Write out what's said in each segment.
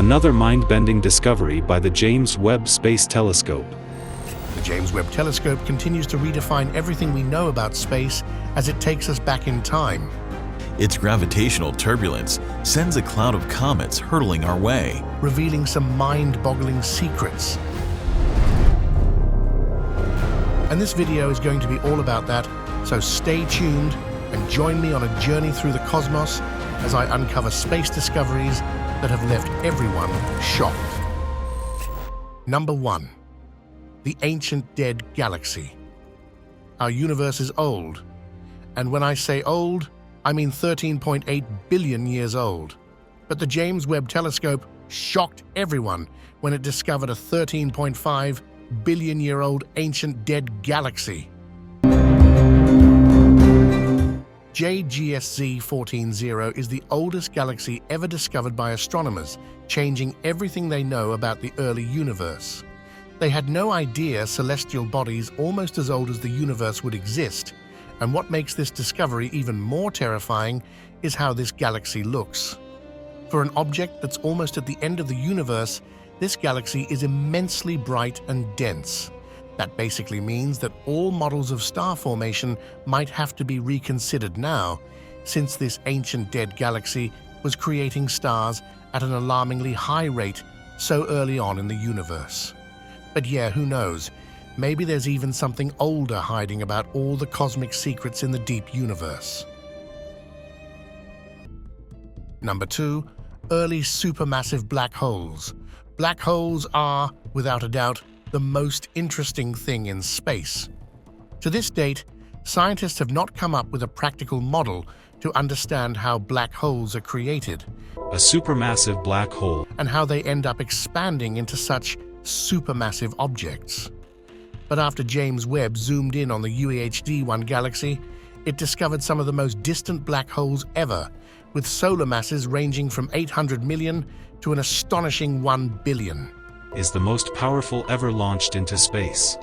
Another mind-bending discovery by the James Webb Space Telescope. The James Webb Telescope continues to redefine everything we know about space as it takes us back in time. Its gravitational turbulence sends a cloud of comets hurtling our way, revealing some mind-boggling secrets. And this video is going to be all about that, so stay tuned and join me on a journey through the cosmos as I uncover space discoveries that have left everyone shocked. Number 1. The ancient dead galaxy. Our universe is old, and when I say old, I mean 13.8 billion years old. But the James Webb Telescope shocked everyone when it discovered a 13.5 billion-year-old ancient dead galaxy. JGSZ 14-0 is the oldest galaxy ever discovered by astronomers, changing everything they know about the early universe. They had no idea celestial bodies almost as old as the universe would exist, and what makes this discovery even more terrifying is how this galaxy looks. For an object that's almost at the end of the universe, this galaxy is immensely bright and dense. That basically means that all models of star formation might have to be reconsidered now, since this ancient dead galaxy was creating stars at an alarmingly high rate so early on in the universe. But yeah, who knows? Maybe there's even something older hiding about all the cosmic secrets in the deep universe. Number 2. Early supermassive black holes. Black holes are, without a doubt, the most interesting thing in space. To this date, scientists have not come up with a practical model to understand how black holes are created, A supermassive black hole, and how they end up expanding into such supermassive objects. But after James Webb zoomed in on the UEHD-1 galaxy, it discovered some of the most distant black holes ever, with solar masses ranging from 800 million to an astonishing 1 billion. is the most powerful ever launched into space.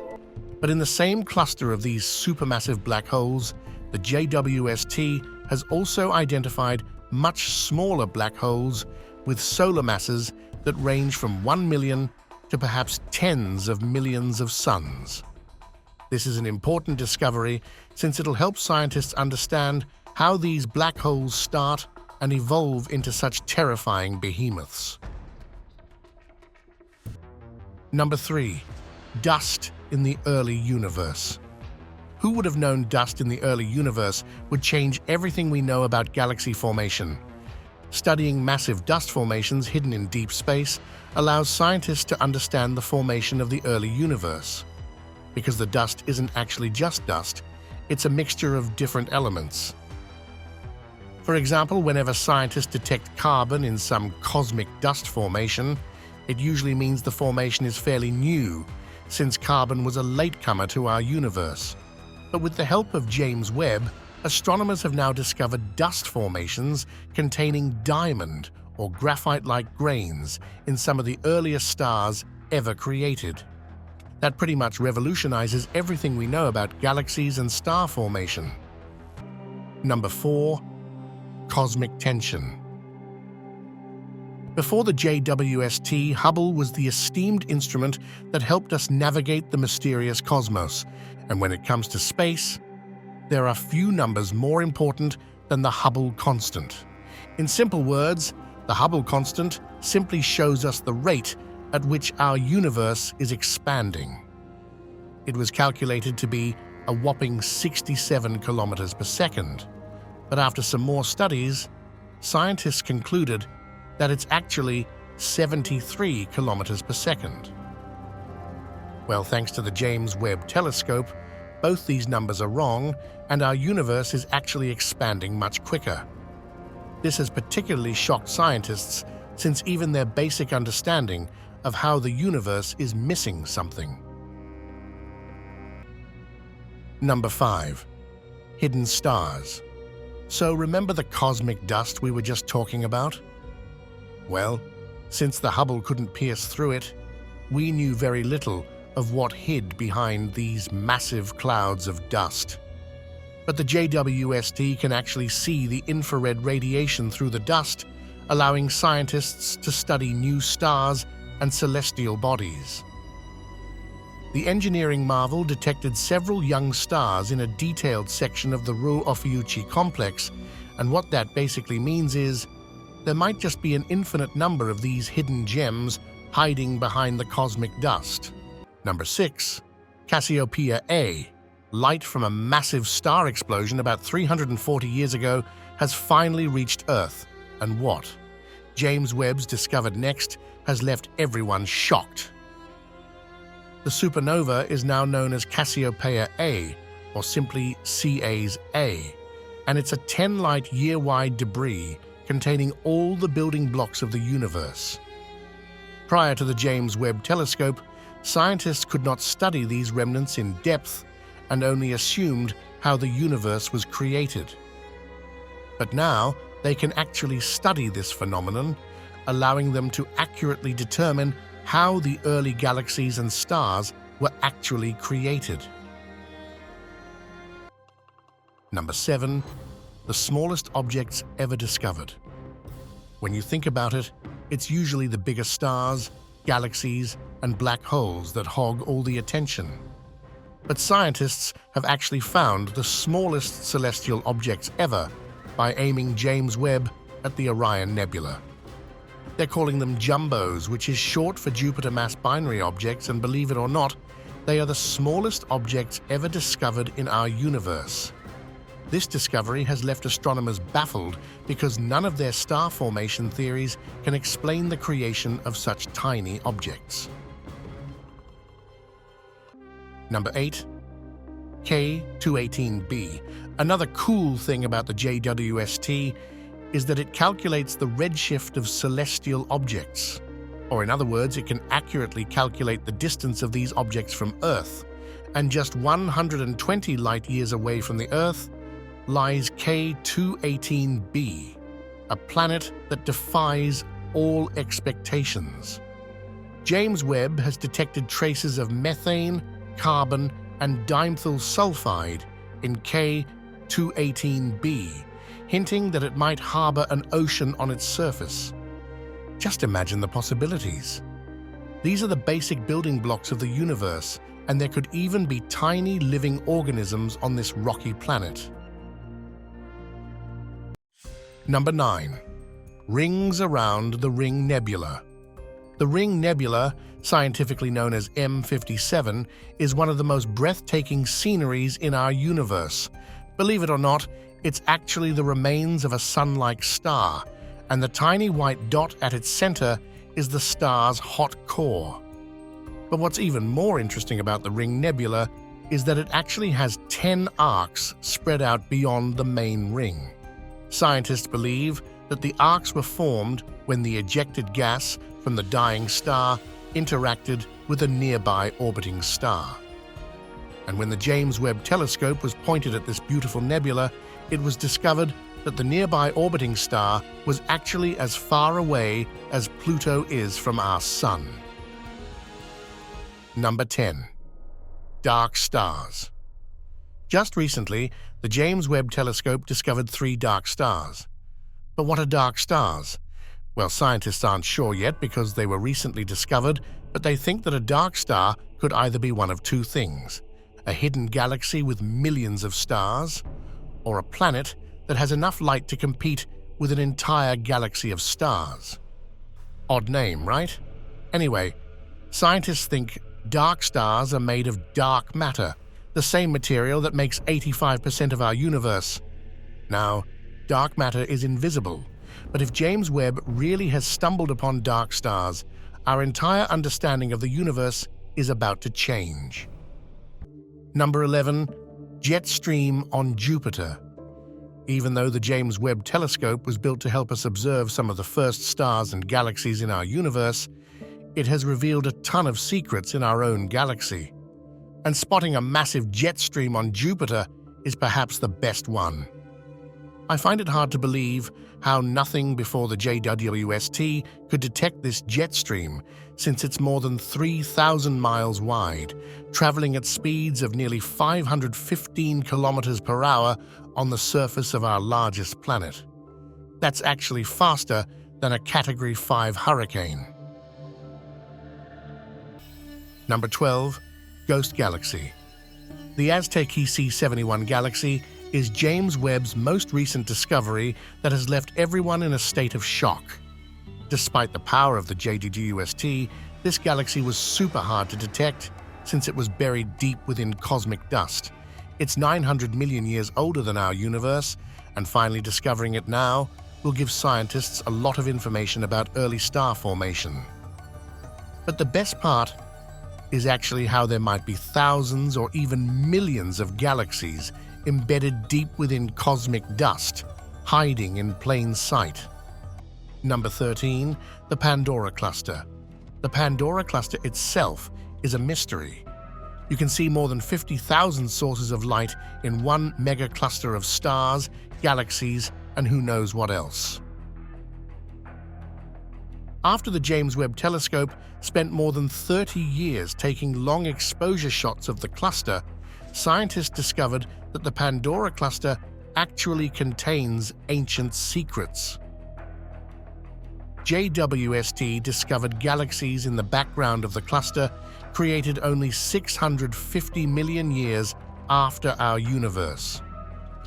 But in the same cluster of these supermassive black holes, the JWST has also identified much smaller black holes with solar masses that range from 1 million to perhaps tens of millions of suns. This is an important discovery since it'll help scientists understand how these black holes start and evolve into such terrifying behemoths. Number 3. Dust in the early universe. Who would have known dust in the early universe would change everything we know about galaxy formation? Studying massive dust formations hidden in deep space allows scientists to understand the formation of the early universe. Because the dust isn't actually just dust, it's a mixture of different elements. For example, whenever scientists detect carbon in some cosmic dust formation, it usually means the formation is fairly new, since carbon was a latecomer to our universe. But with the help of James Webb, astronomers have now discovered dust formations containing diamond or graphite-like grains in some of the earliest stars ever created. That pretty much revolutionizes everything we know about galaxies and star formation. Number 4. Cosmic tension. Before the JWST, Hubble was the esteemed instrument that helped us navigate the mysterious cosmos, and when it comes to space, there are few numbers more important than the Hubble constant. In simple words, the Hubble constant simply shows us the rate at which our universe is expanding. It was calculated to be a whopping 67 kilometers per second, but after some more studies, scientists concluded that it's actually 73 kilometers per second. Well, thanks to the James Webb Telescope, both these numbers are wrong, and our universe is actually expanding much quicker. This has particularly shocked scientists, since even their basic understanding of how the universe is missing something. Number 5. Hidden stars. So remember the cosmic dust we were just talking about? Well, since the Hubble couldn't pierce through it, we knew very little of what hid behind these massive clouds of dust. But the JWST can actually see the infrared radiation through the dust, allowing scientists to study new stars and celestial bodies. The engineering marvel detected several young stars in a detailed section of the Ru-Ophiuchi complex, and what that basically means is there might just be an infinite number of these hidden gems hiding behind the cosmic dust. Number 6. Cassiopeia A. Light from a massive star explosion about 340 years ago has finally reached Earth. And what James Webb's discovered next has left everyone shocked. The supernova is now known as Cassiopeia A, or simply CA's A, and it's a 10-light-year-wide debris containing all the building blocks of the universe. Prior to the James Webb Telescope, scientists could not study these remnants in depth and only assumed how the universe was created. But now they can actually study this phenomenon, allowing them to accurately determine how the early galaxies and stars were actually created. Number 7. The smallest objects ever discovered. When you think about it, it's usually the bigger stars, galaxies, and black holes that hog all the attention. But scientists have actually found the smallest celestial objects ever by aiming James Webb at the Orion Nebula. They're calling them jumbos, which is short for Jupiter mass binary objects, and believe it or not, they are the smallest objects ever discovered in our universe. This discovery has left astronomers baffled because none of their star formation theories can explain the creation of such tiny objects. Number 8. K218b. Another cool thing about the JWST is that it calculates the redshift of celestial objects. Or in other words, it can accurately calculate the distance of these objects from Earth. And just 120 light-years away from the Earth lies K218b, a planet that defies all expectations. James Webb has detected traces of methane, carbon, and dimethyl sulfide in K218b, hinting that it might harbor an ocean on its surface. Just imagine the possibilities. These are the basic building blocks of the universe, and there could even be tiny living organisms on this rocky planet. Number 9. Rings around the Ring Nebula. The Ring Nebula, scientifically known as M57, is one of the most breathtaking sceneries in our universe. Believe it or not, it's actually the remains of a sun-like star, and the tiny white dot at its center is the star's hot core. But what's even more interesting about the Ring Nebula is that it actually has 10 arcs spread out beyond the main ring. Scientists believe that the arcs were formed when the ejected gas from the dying star interacted with a nearby orbiting star. And when the James Webb Telescope was pointed at this beautiful nebula, it was discovered that the nearby orbiting star was actually as far away as Pluto is from our Sun. Number 10. Dark stars. Just recently, the James Webb Telescope discovered 3 dark stars. But what are dark stars? Well, scientists aren't sure yet because they were recently discovered, but they think that a dark star could either be one of 2 things: a hidden galaxy with millions of stars, or a planet that has enough light to compete with an entire galaxy of stars. Odd name, right? Anyway, scientists think dark stars are made of dark matter, the same material that makes 85% of our universe. Now, dark matter is invisible, but if James Webb really has stumbled upon dark stars, our entire understanding of the universe is about to change. Number 11. Jet stream on Jupiter. Even though the James Webb Telescope was built to help us observe some of the first stars and galaxies in our universe, it has revealed a ton of secrets in our own galaxy. And spotting a massive jet stream on Jupiter is perhaps the best one. I find it hard to believe how nothing before the JWST could detect this jet stream, since it's more than 3,000 miles wide, traveling at speeds of nearly 515 kilometers per hour on the surface of our largest planet. That's actually faster than a Category 5 hurricane. Number 12. Ghost Galaxy. The Aztec EC71 galaxy is James Webb's most recent discovery that has left everyone in a state of shock. Despite the power of the JDGUST, this galaxy was super hard to detect since it was buried deep within cosmic dust. It's 900 million years older than our universe, and finally discovering it now will give scientists a lot of information about early star formation. But the best part is actually how there might be thousands or even millions of galaxies embedded deep within cosmic dust, hiding in plain sight. Number 13. The Pandora Cluster. The Pandora Cluster itself is a mystery. You can see more than 50,000 sources of light in one mega cluster of stars, galaxies, and who knows what else. After the James Webb Telescope spent more than 30 years taking long exposure shots of the cluster, scientists discovered that the Pandora Cluster actually contains ancient secrets. JWST discovered galaxies in the background of the cluster created only 650 million years after our universe.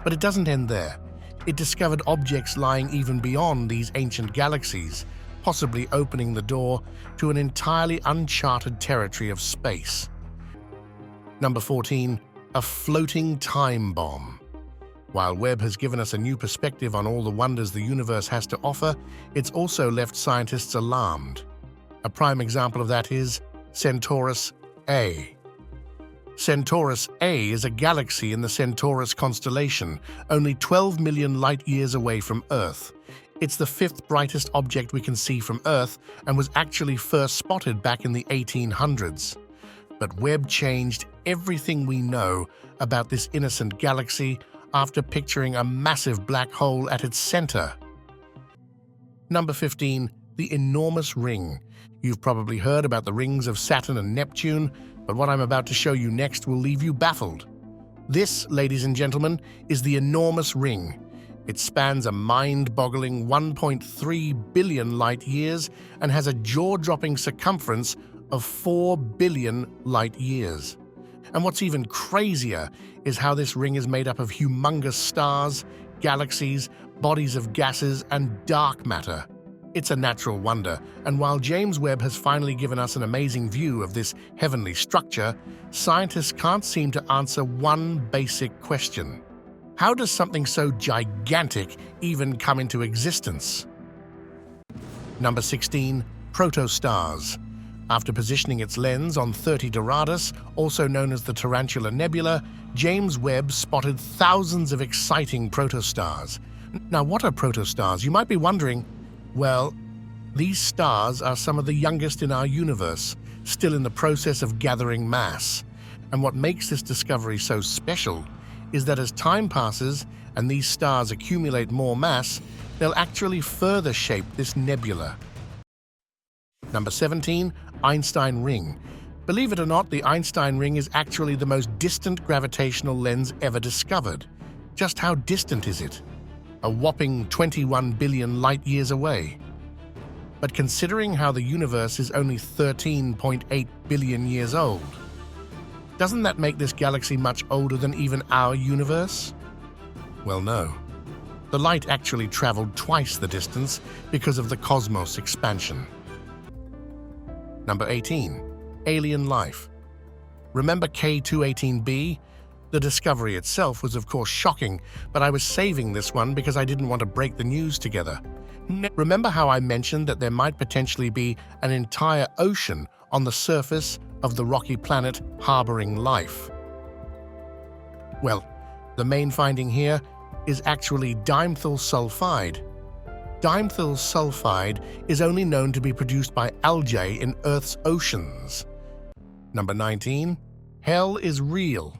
But it doesn't end there. It discovered objects lying even beyond these ancient galaxies, possibly opening the door to an entirely uncharted territory of space. Number 14. A floating time bomb. While Webb has given us a new perspective on all the wonders the universe has to offer, it's also left scientists alarmed. A prime example of that is Centaurus A. Centaurus A is a galaxy in the Centaurus constellation, only 12 million light-years away from Earth. It's the fifth brightest object we can see from Earth and was actually first spotted back in the 1800s. But Webb changed everything we know about this innocent galaxy after picturing a massive black hole at its center. Number 15. The enormous ring. You've probably heard about the rings of Saturn and Neptune, but what I'm about to show you next will leave you baffled. This, ladies and gentlemen, is the enormous ring. It spans a mind-boggling 1.3 billion light-years and has a jaw-dropping circumference of 4 billion light-years. And what's even crazier is how this ring is made up of humongous stars, galaxies, bodies of gases, and dark matter. It's a natural wonder, and while James Webb has finally given us an amazing view of this heavenly structure, scientists can't seem to answer one basic question. How does something so gigantic even come into existence? Number 16. Protostars. After positioning its lens on 30 Doradus, also known as the Tarantula Nebula, James Webb spotted thousands of exciting protostars. Now, what are protostars? You might be wondering. Well, these stars are some of the youngest in our universe, still in the process of gathering mass. And what makes this discovery so special is that as time passes and these stars accumulate more mass, they'll actually further shape this nebula. Number 17. Einstein Ring. Believe it or not, the Einstein Ring is actually the most distant gravitational lens ever discovered. Just how distant is it? A whopping 21 billion light-years away. But considering how the universe is only 13.8 billion years old, doesn't that make this galaxy much older than even our universe? Well, no. The light actually traveled twice the distance because of the cosmos expansion. Number 18. Alien life. Remember K218b? The discovery itself was of course shocking, but I was saving this one because I didn't want to break the news together. Remember how I mentioned that there might potentially be an entire ocean on the surface of the rocky planet harboring life? Well, the main finding here is actually dimethyl sulfide. Dimethyl sulfide is only known to be produced by algae in Earth's oceans. Number 19. Hell is real.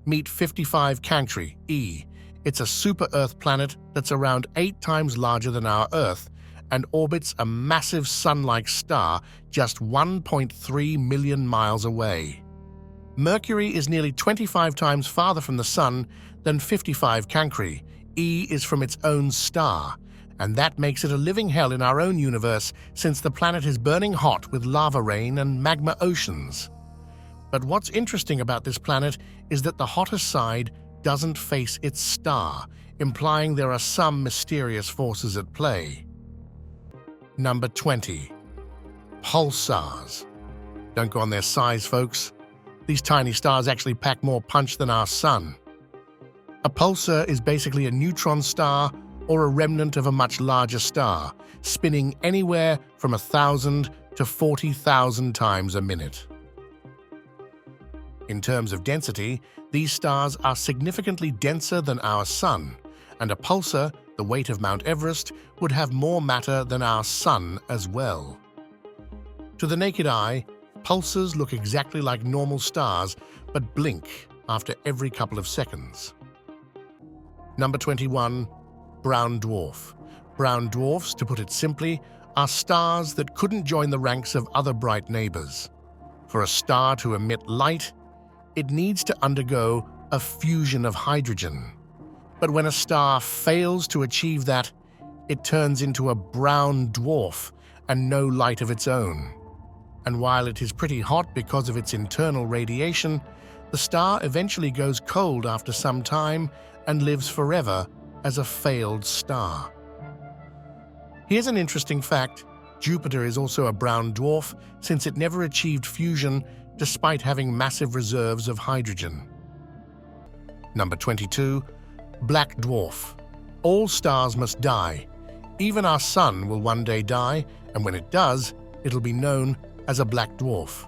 Meet 55 Cancri, E. It's a super-Earth planet that's around 8 times larger than our Earth and orbits a massive sun-like star just 1.3 million miles away. Mercury is nearly 25 times farther from the Sun than 55 Cancri. E is from its own star, And that makes it a living hell in our own universe since the planet is burning hot with lava rain and magma oceans. But what's interesting about this planet is that the hotter side doesn't face its star, implying there are some mysterious forces at play. Number 20. Pulsars. Don't go on their size, folks. These tiny stars actually pack more punch than our sun. A pulsar is basically a neutron star or a remnant of a much larger star, spinning anywhere from 1,000 to 40,000 times a minute. In terms of density, these stars are significantly denser than our Sun, and a pulsar, the weight of Mount Everest, would have more matter than our Sun as well. To the naked eye, pulsars look exactly like normal stars, but blink after every couple of seconds. Number 21. Brown dwarf. Brown dwarfs, to put it simply, are stars that couldn't join the ranks of other bright neighbors. For a star to emit light, it needs to undergo a fusion of hydrogen. But when a star fails to achieve that, it turns into a brown dwarf and no light of its own. And while it is pretty hot because of its internal radiation, the star eventually goes cold after some time and lives forever as a failed star. Here's an interesting fact. Jupiter is also a brown dwarf since it never achieved fusion despite having massive reserves of hydrogen. Number 22. Black dwarf. All stars must die. Even our sun will one day die, and when it does, it'll be known as a black dwarf.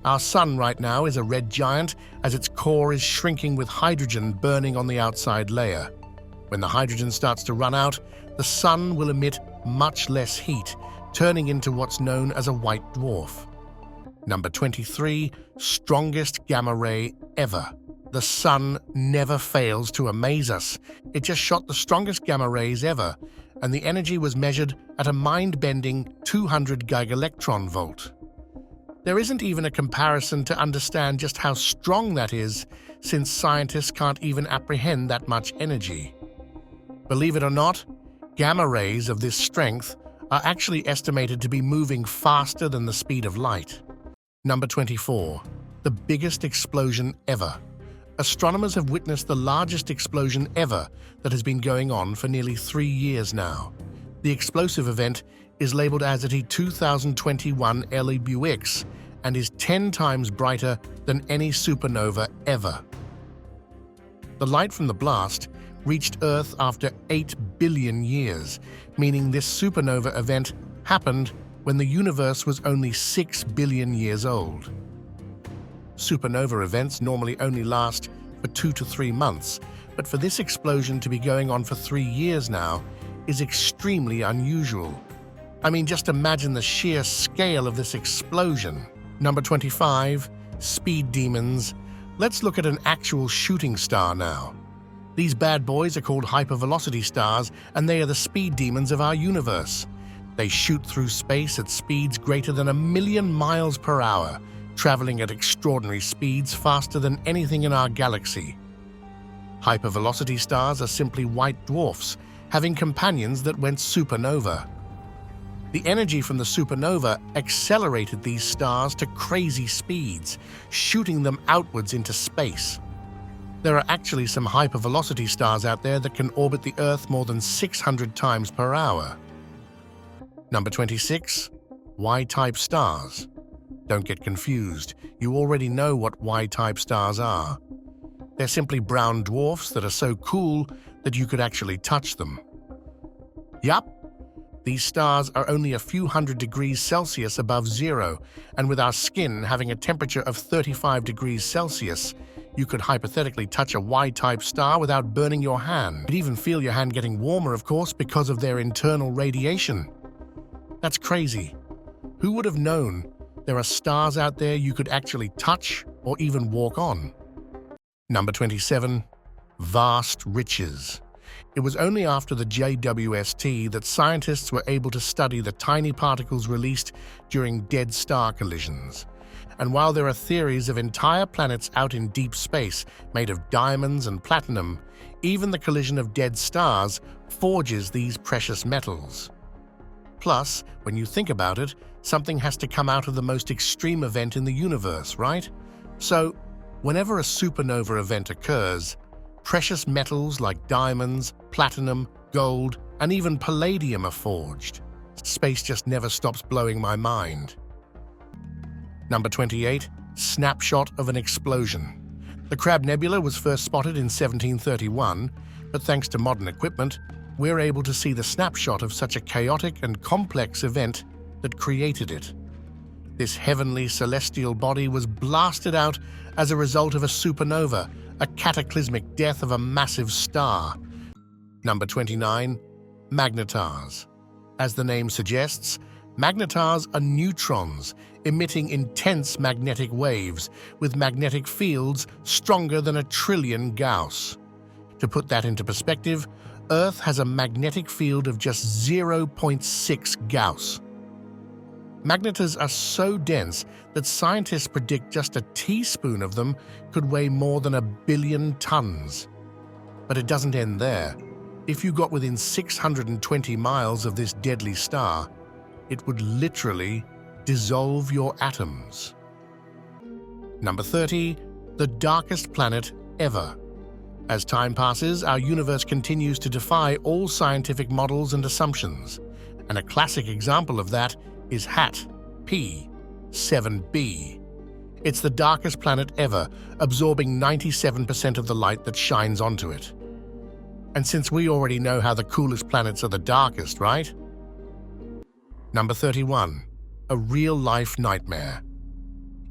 Our sun right now is a red giant as its core is shrinking with hydrogen burning on the outside layer. When the hydrogen starts to run out, the sun will emit much less heat, turning into what's known as a white dwarf. Number 23. Strongest gamma ray ever. The sun never fails to amaze us. It just shot the strongest gamma rays ever, and the energy was measured at a mind-bending 200 gigaelectron volt. There isn't even a comparison to understand just how strong that is, since scientists can't even apprehend that much energy. Believe it or not, gamma rays of this strength are actually estimated to be moving faster than the speed of light. Number 24. The biggest explosion ever. Astronomers have witnessed the largest explosion ever that has been going on for nearly 3 years now. The explosive event is labeled as the 2021 LEBUX and is 10 times brighter than any supernova ever. The light from the blast reached Earth after 8 billion years, meaning this supernova event happened when the universe was only 6 billion years old. Supernova events normally only last for 2 to 3 months, but for this explosion to be going on for 3 years now is extremely unusual. I mean, just imagine the sheer scale of this explosion. Number 25. Speed demons. Let's look at an actual shooting star now. These bad boys are called hypervelocity stars, and they are the speed demons of our universe. They shoot through space at speeds greater than 1,000,000 miles per hour, traveling at extraordinary speeds faster than anything in our galaxy. Hypervelocity stars are simply white dwarfs, having companions that went supernova. The energy from the supernova accelerated these stars to crazy speeds, shooting them outwards into space. There are actually some hypervelocity stars out there that can orbit the Earth more than 600 times per hour. Number 26. YType Stars. Don't get confused. You already know what YType stars are. They're simply brown dwarfs that are so cool that you could actually touch them. Yup. These stars are only a few hundred degrees Celsius above zero, and with our skin having a temperature of 35 degrees Celsius, you could hypothetically touch a YType star without burning your hand. You'd even feel your hand getting warmer, of course, because of their internal radiation. That's crazy. Who would have known there are stars out there you could actually touch or even walk on? Number 27. Vast riches. It was only after the JWST that scientists were able to study the tiny particles released during dead star collisions. And while there are theories of entire planets out in deep space made of diamonds and platinum, even the collision of dead stars forges these precious metals. Plus, when you think about it, something has to come out of the most extreme event in the universe, right? So, whenever a supernova event occurs, precious metals like diamonds, platinum, gold, and even palladium are forged. Space just never stops blowing my mind. Number 28. Snapshot of an explosion. The Crab Nebula was first spotted in 1731, but thanks to modern equipment, we're able to see the snapshot of such a chaotic and complex event that created it. This heavenly celestial body was blasted out as a result of a supernova, a cataclysmic death of a massive star. Number 29. Magnetars. As the name suggests, magnetars are neutrons emitting intense magnetic waves with magnetic fields stronger than 1,000,000,000,000 Gauss. To put that into perspective, Earth has a magnetic field of just 0.6 Gauss. Magnetars are so dense that scientists predict just a teaspoon of them could weigh more than 1,000,000,000 tons. But it doesn't end there. If you got within 620 miles of this deadly star, it would literally dissolve your atoms. Number 30. The darkest planet ever. As time passes, our universe continues to defy all scientific models and assumptions, and a classic example of that is HAT P7b. It's the darkest planet ever, absorbing 97% of the light that shines onto it. And since we already know how the coolest planets are the darkest, right? Number 31. A real-life nightmare.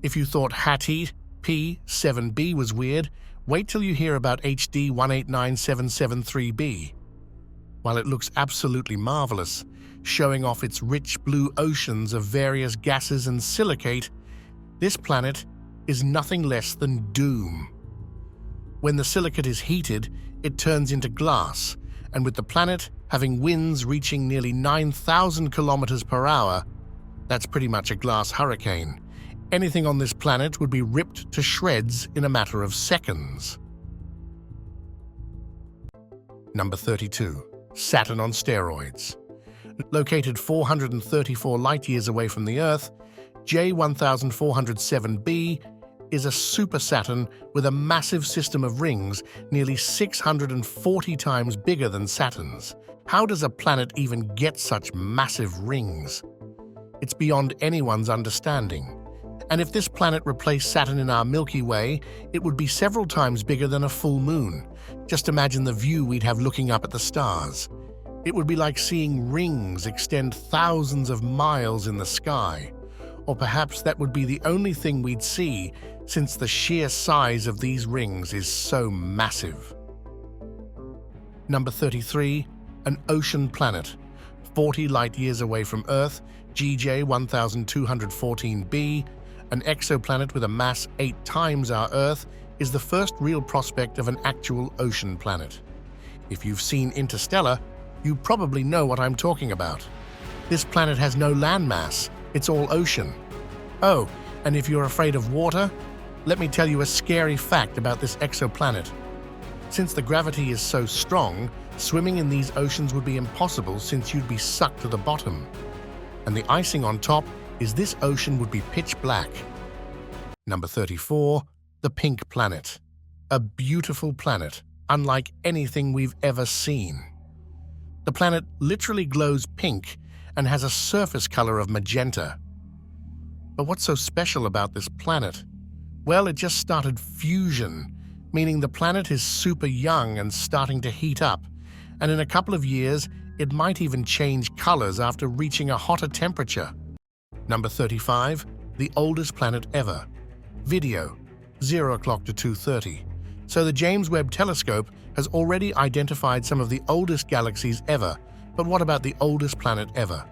If you thought HAT P7b was weird, wait till you hear about HD 189773b. While it looks absolutely marvelous, showing off its rich blue oceans of various gases and silicate, this planet is nothing less than doom. When the silicate is heated, it turns into glass, and with the planet having winds reaching nearly 9,000 kilometers per hour, that's pretty much a glass hurricane. Anything on this planet would be ripped to shreds in a matter of seconds. Number 32. Saturn on steroids. Located 434 light-years away from the Earth, J1407b is a super Saturn with a massive system of rings nearly 640 times bigger than Saturn's. How does a planet even get such massive rings? It's beyond anyone's understanding. And if this planet replaced Saturn in our Milky Way, it would be several times bigger than a full moon. Just imagine the view we'd have looking up at the stars. It would be like seeing rings extend thousands of miles in the sky. Or perhaps that would be the only thing we'd see, since the sheer size of these rings is so massive. Number 33. An ocean planet. 40 light-years away from Earth, GJ 1214b, an exoplanet with a mass 8 times our Earth, is the first real prospect of an actual ocean planet. If you've seen Interstellar, you probably know what I'm talking about. This planet has no landmass, it's all ocean. Oh, and if you're afraid of water, let me tell you a scary fact about this exoplanet. Since the gravity is so strong, swimming in these oceans would be impossible since you'd be sucked to the bottom. And the icing on top is this ocean would be pitch black. Number 34. The Pink Planet. A beautiful planet, unlike anything we've ever seen. The planet literally glows pink and has a surface color of magenta. But what's so special about this planet? Well, it just started fusion, meaning the planet is super young and starting to heat up, and in a couple of years, it might even change colors after reaching a hotter temperature. Number 35. The oldest planet ever. Video, 0 o'clock to 2:30. So the James Webb Telescope has already identified some of the oldest galaxies ever, but what about the oldest planet ever?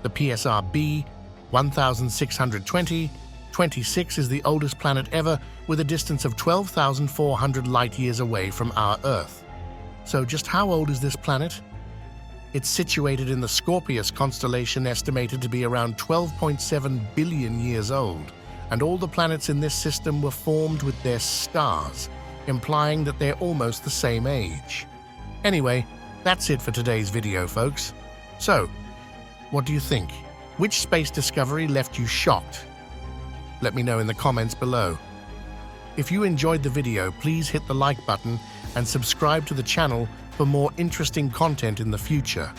The PSR B 1620, 26 is the oldest planet ever with a distance of 12,400 light-years away from our Earth. So just how old is this planet? It's situated in the Scorpius constellation, estimated to be around 12.7 billion years old, and all the planets in this system were formed with their stars, implying that they're almost the same age. Anyway, that's it for today's video, folks. So, what do you think? Which space discovery left you shocked? Let me know in the comments below. If you enjoyed the video, please hit the like button and subscribe to the channel for more interesting content in the future.